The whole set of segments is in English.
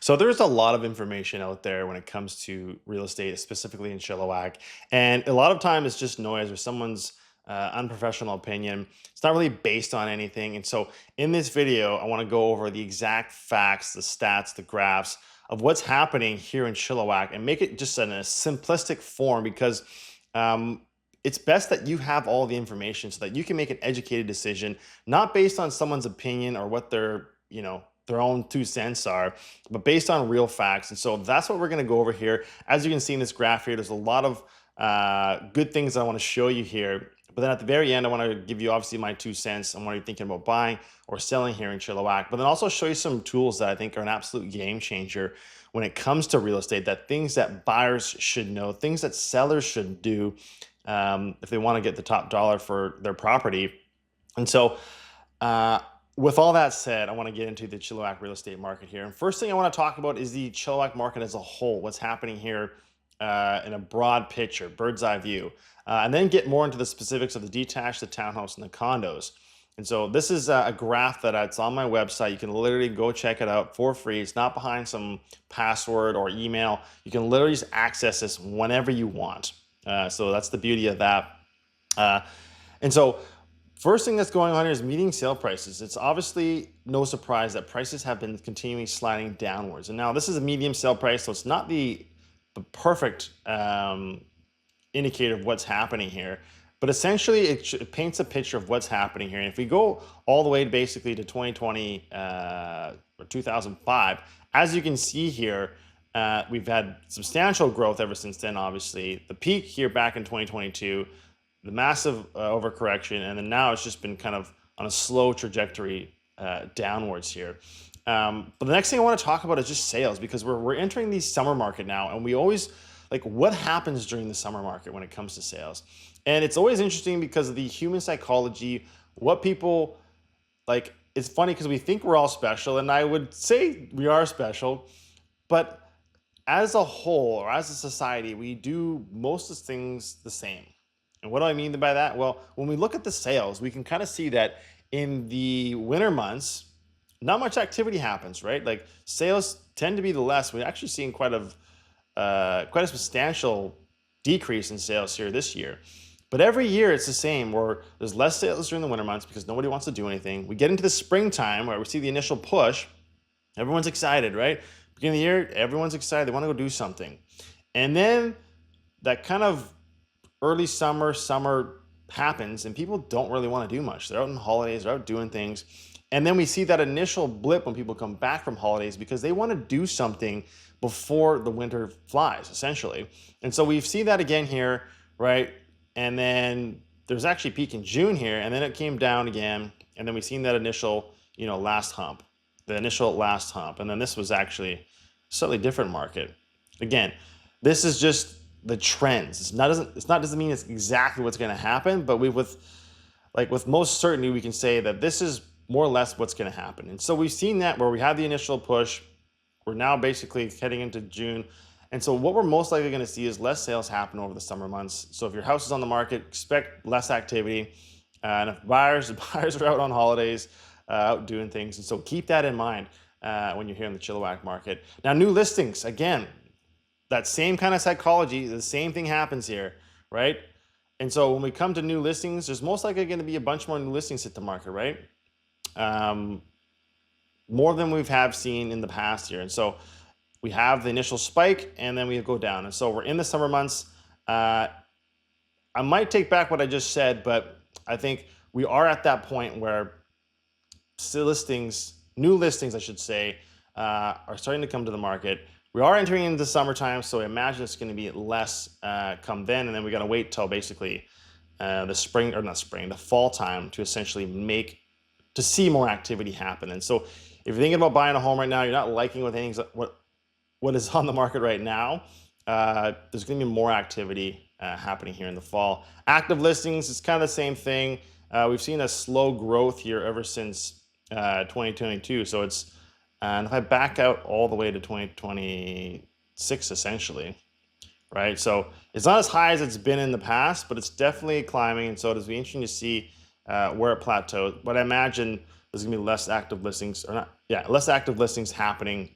So there's a lot of information out there when it comes to real estate, specifically in Chilliwack, and a lot of time it's just noise or someone's unprofessional opinion. It's not really based on anything. And so in this video, I want to go over the exact facts, the stats, the graphs of what's happening here in Chilliwack, and make it just in a simplistic form because um, it's best that you have all the information so that you can make an educated decision, not based on someone's opinion or what their own 2 cents are, but based on real facts. And so that's what we're going to go over here. As you can see in this graph here, there's a lot of good things I want to show you here. But then at the very end, I want to give you obviously my 2 cents on what you're thinking about buying or selling here in Chilliwack. But then also show you some tools that I think are an absolute game changer when it comes to real estate, that things that buyers should know, things that sellers should do if they want to get the top dollar for their property. And so with all that said, I want to get into the Chilliwack real estate market here. And first thing I want to talk about is the Chilliwack market as a whole, what's happening here in a broad picture, bird's eye view, and then get more into the specifics of the detached, the townhouse, and the condos. And so this is a graph it's on my website. You can literally go check it out for free. It's not behind some password or email. You can literally just access this whenever you want. So that's the beauty of that. And so first thing that's going on here is median sale prices. It's obviously no surprise that prices have been continuing sliding downwards. And now this is a medium sale price, so it's not the perfect indicator of what's happening here. But essentially, it paints a picture of what's happening here. And if we go all the way basically to 2020 or 2005, as you can see here, we've had substantial growth ever since then, obviously. The peak here back in 2022, the massive overcorrection, and then now it's just been kind of on a slow trajectory downwards here. But the next thing I want to talk about is just sales, because we're entering the summer market now, and we always like what happens during the summer market when it comes to sales. And it's always interesting because of the human psychology, what people like. It's funny because we think we're all special, and I would say we are special, but as a whole or as a society, we do most of the things the same. And what do I mean by that? Well, when we look at the sales, we can kind of see that in the winter months, not much activity happens, right? Like sales tend to be the less. We're actually seeing quite a substantial decrease in sales here this year. But every year it's the same, where there's less sales during the winter months because nobody wants to do anything. We get into the springtime where we see the initial push. Everyone's excited, right? Beginning of the year, everyone's excited. They want to go do something. And then that kind of early summer happens and people don't really want to do much. They're out on holidays, they're out doing things. And then we see that initial blip when people come back from holidays because they want to do something before the winter flies, essentially. And so we see that again here, right? And then there's actually a peak in June here, and then it came down again. And then we've seen that initial, last hump, the initial last hump. And then this was actually a slightly different market. Again, this is just the trends. Doesn't mean it's exactly what's going to happen, but with most certainty we can say that this is more or less what's going to happen. And so we've seen that where we have the initial push. We're now basically heading into June. And so what we're most likely going to see is less sales happen over the summer months. So if your house is on the market, expect less activity. And if buyers are out on holidays, out doing things. And so keep that in mind when you're here in the Chilliwack market. Now, new listings, again, that same kind of psychology, the same thing happens here, right? And so when we come to new listings, there's most likely going to be a bunch more new listings hit the market, right? More than we've seen in the past here. And so we have the initial spike and then we go down. And so we're in the summer months. I might take back what I just said, but I think we are at that point where new listings, I should say, are starting to come to the market. We are entering into summertime, so I imagine it's going to be less come then, and then we got to wait till basically the fall time to essentially see more activity happen. And so if you're thinking about buying a home right now, you're not liking what is on the market right now, there's going to be more activity happening here in the fall. Active listings is kind of the same thing. We've seen a slow growth here ever since 2022, so it's and if I back out all the way to 2026, essentially, right? So it's not as high as it's been in the past, but it's definitely climbing. And so it'll be interesting to see where it plateaus. But I imagine there's gonna be less active listings happening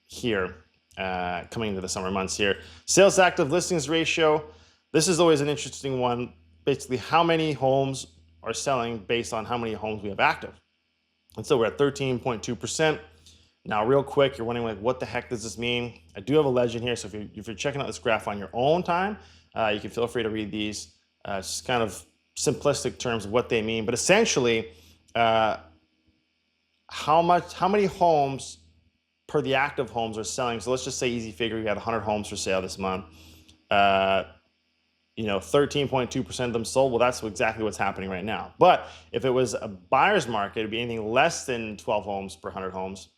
here coming into the summer months here. Sales active listings ratio. This is always an interesting one. Basically, how many homes are selling based on how many homes we have active. And so we're at 13.2%. Now, real quick, you're wondering, like, what the heck does this mean? I do have a legend here, so if you're checking out this graph on your own time, you can feel free to read these. It's just kind of simplistic terms of what they mean, but essentially, how many homes per the active homes are selling. So let's just say easy figure, we had 100 homes for sale this month. 13.2% of them sold. Well, that's exactly what's happening right now. But if it was a buyer's market, it'd be anything less than 12 homes per 100 homes.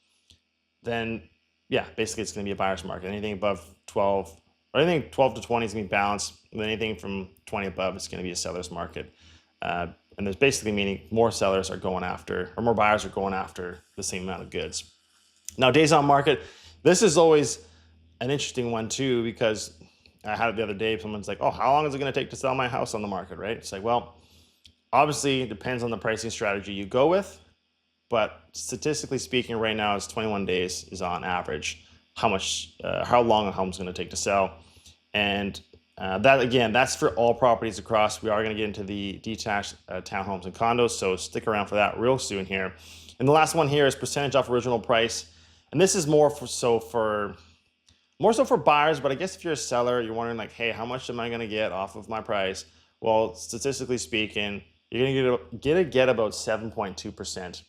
Then, yeah, basically it's going to be a buyer's market. Anything above 12, or anything 12 to 20 is going to be balanced. And then anything from 20 above is going to be a seller's market. And there's basically meaning more sellers are going after, or more buyers are going after the same amount of goods. Now, days on market, this is always an interesting one too, because I had it the other day. Someone's like, oh, how long is it going to take to sell my house on the market, right? It's like, well, obviously it depends on the pricing strategy you go with, but statistically speaking, right now it's 21 days is on average how long a home's going to take to sell. And that, again, that's for all properties across. We are going to get into the detached townhomes and condos, so stick around for that real soon here. And the last one here is percentage off original price. And this is more so for buyers, but I guess if you're a seller, you're wondering, like, hey, how much am I going to get off of my price? Well, statistically speaking, you're going to get about 7.2%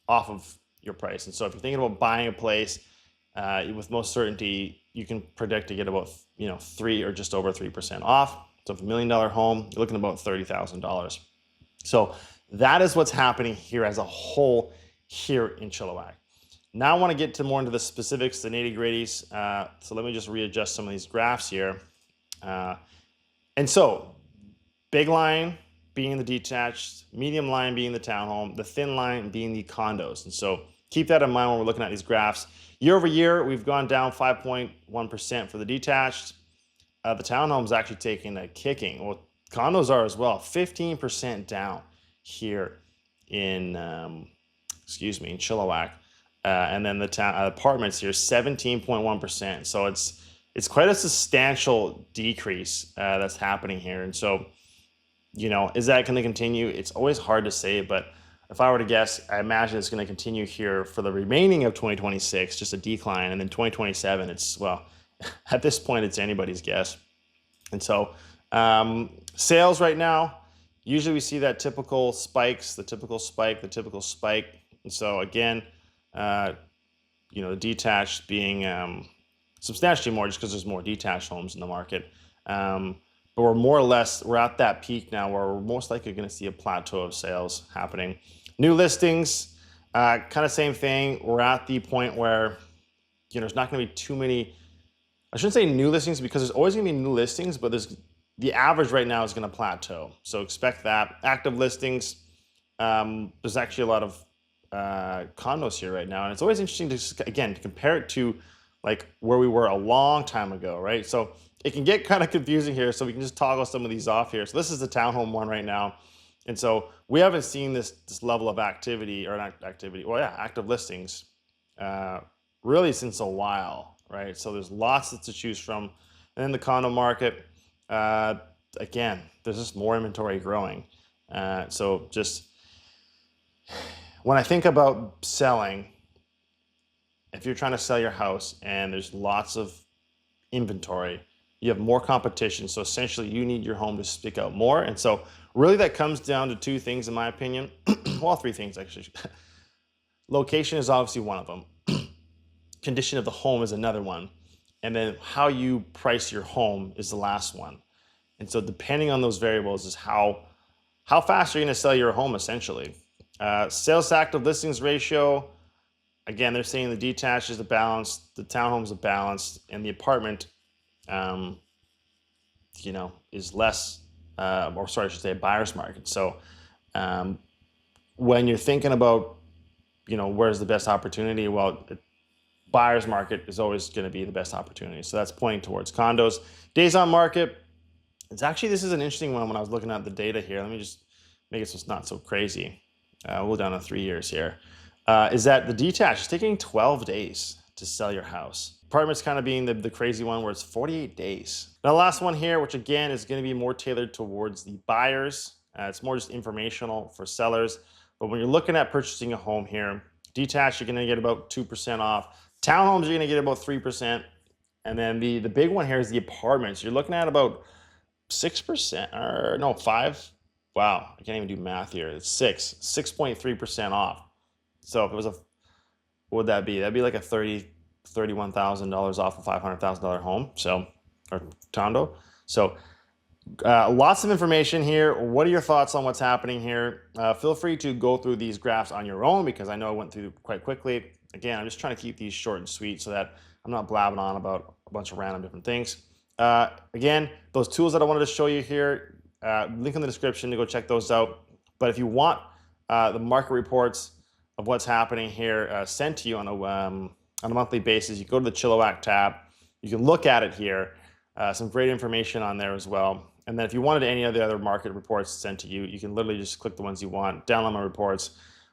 off of your price. And so if you're thinking about buying a place, with most certainty, you can predict to get about 3 or just over 3% off. So if $1 million home, you're looking at about $30,000. So that is what's happening here as a whole here in Chilliwack. Now I want to get more into the specifics, the nitty-gritties. So let me just readjust some of these graphs here. And so big line being the detached, medium line being the townhome, the thin line being the condos. And so keep that in mind when we're looking at these graphs. Year over year, we've gone down 5.1% for the detached. The townhome's actually taking a kicking. Well, condos are as well, 15% down here in, in Chilliwack. And then the apartments here, 17.1%. So it's quite a substantial decrease that's happening here. And so, is that going to continue? It's always hard to say, but if I were to guess, I imagine it's going to continue here for the remaining of 2026, just a decline. And then 2027, at this point, it's anybody's guess. And so sales right now, usually we see that typical spikes, the typical spike. And so again, the detached being substantially more just because there's more detached homes in the market. But we're at that peak now where we're most likely going to see a plateau of sales happening. New listings, kind of same thing. We're at the point where, there's not going to be too many, I shouldn't say new listings because there's always going to be new listings, but the average right now is going to plateau. So expect that. Active listings, there's actually a lot of condos here right now. And it's always interesting to compare it to like where we were a long time ago, right? So it can get kind of confusing here. So we can just toggle some of these off here. So this is the townhome one right now. And so we haven't seen this level of activity active listings really since a while, right? So there's lots to choose from. And then the condo market, again, there's just more inventory growing. So just when I think about selling, if you're trying to sell your house and there's lots of inventory, you have more competition. So essentially you need your home to stick out more. And so really that comes down to two things in my opinion. Well, three things actually. Location is obviously one of them. Condition of the home is another one. And then how you price your home is the last one. And so depending on those variables is how fast are you going to sell your home essentially. Sales to active listings ratio, again, they're saying the detached is a balance, the townhome's a balance, and the apartment, is less, a buyer's market. So when you're thinking about, where's the best opportunity? Well, buyer's market is always going to be the best opportunity. So that's pointing towards condos. Days on market, this is an interesting one when I was looking at the data here. Let me just make it so it's not so crazy. We'll go down to 3 years here. Is that the detached is taking 12 days to sell your house. Apartments kind of being the crazy one where it's 48 days. Now, the last one here, which again is going to be more tailored towards the buyers. It's more just informational for sellers. But when you're looking at purchasing a home here, detached, you're going to get about 2% off. Townhomes, you're going to get about 3%. And then the big one here is the apartments. You're looking at about 6%, or no, 5. Wow, I can't even do math here. It's 6.3% off. So if it was a, what would that be? That'd be like a $31,000 off a $500,000 home, so, or condo. So lots of information here. What are your thoughts on what's happening here? Feel free to go through these graphs on your own because I know I went through quite quickly. Again, I'm just trying to keep these short and sweet so that I'm not blabbing on about a bunch of random different things. Again, those tools that I wanted to show you here, link in the description to go check those out. But if you want the market reports of what's happening here sent to you on a monthly basis, you go to the Chilliwack tab. You can look at it here. Some great information on there as well. And then if you wanted any of the other market reports sent to you, you can literally just click the ones you want, download my reports.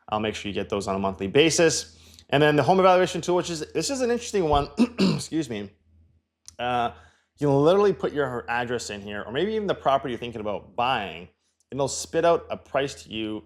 I'll make sure you get those on a monthly basis. And then the home evaluation tool, this is an interesting one. Excuse me. You can literally put your address in here, or maybe even the property you're thinking about buying, and they'll spit out a price to you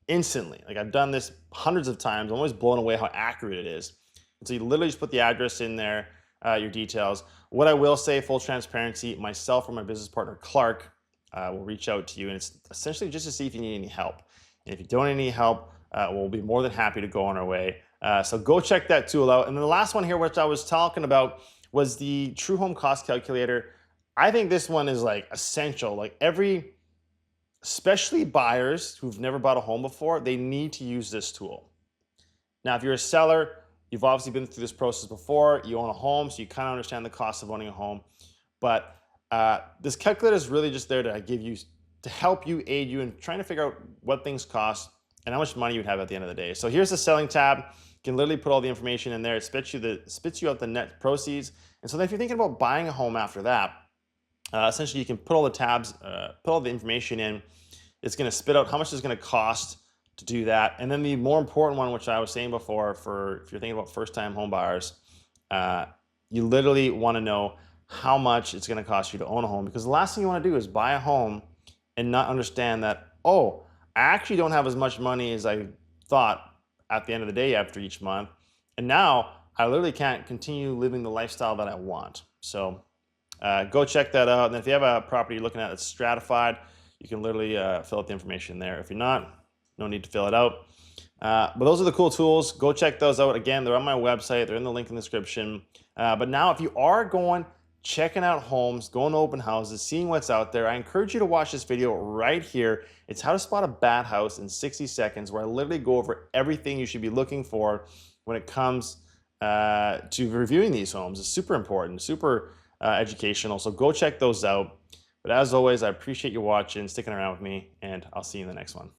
instantly. Like I've done this hundreds of times. I'm always blown away how accurate it is. And so you literally just put the address in there, your details. What I will say, full transparency, myself or my business partner, Clark, will reach out to you, and it's essentially just to see if you need any help. And if you don't need any help, we'll be more than happy to go on our way. So go check that tool out. And then the last one here, which I was talking about, was the True Home Cost Calculator. I think this one is like essential. Like especially buyers who've never bought a home before, they need to use this tool. Now, if you're a seller, you've obviously been through this process before. You own a home, so you kind of understand the cost of owning a home. But this calculator is really just there to help you, aid you in trying to figure out what things cost and how much money you'd have at the end of the day. So here's the selling tab. You can literally put all the information in there. It spits you out the net proceeds. And so then if you're thinking about buying a home after that, essentially you can put all the tabs, put all the information in. It's going to spit out how much it's going to cost to do that. And then the more important one, which I was saying before, for if you're thinking about first-time home buyers, you literally want to know how much it's going to cost you to own a home, because the last thing you want to do is buy a home and not understand that, oh, I actually don't have as much money as I thought at the end of the day after each month, and now I literally can't continue living the lifestyle that I want. So go check that out. And if you have a property you're looking at that's stratified, you can literally fill out the information there. If you're not, no need to fill it out. But those are the cool tools. Go check those out. Again, they're on my website. They're in the link in the description. But now if you are checking out homes, going to open houses, seeing what's out there, I encourage you to watch this video right here. It's how to spot a bad house in 60 seconds, where I literally go over everything you should be looking for when it comes to reviewing these homes. It's super important, super educational. So go check those out. But as always, I appreciate you watching, sticking around with me, and I'll see you in the next one.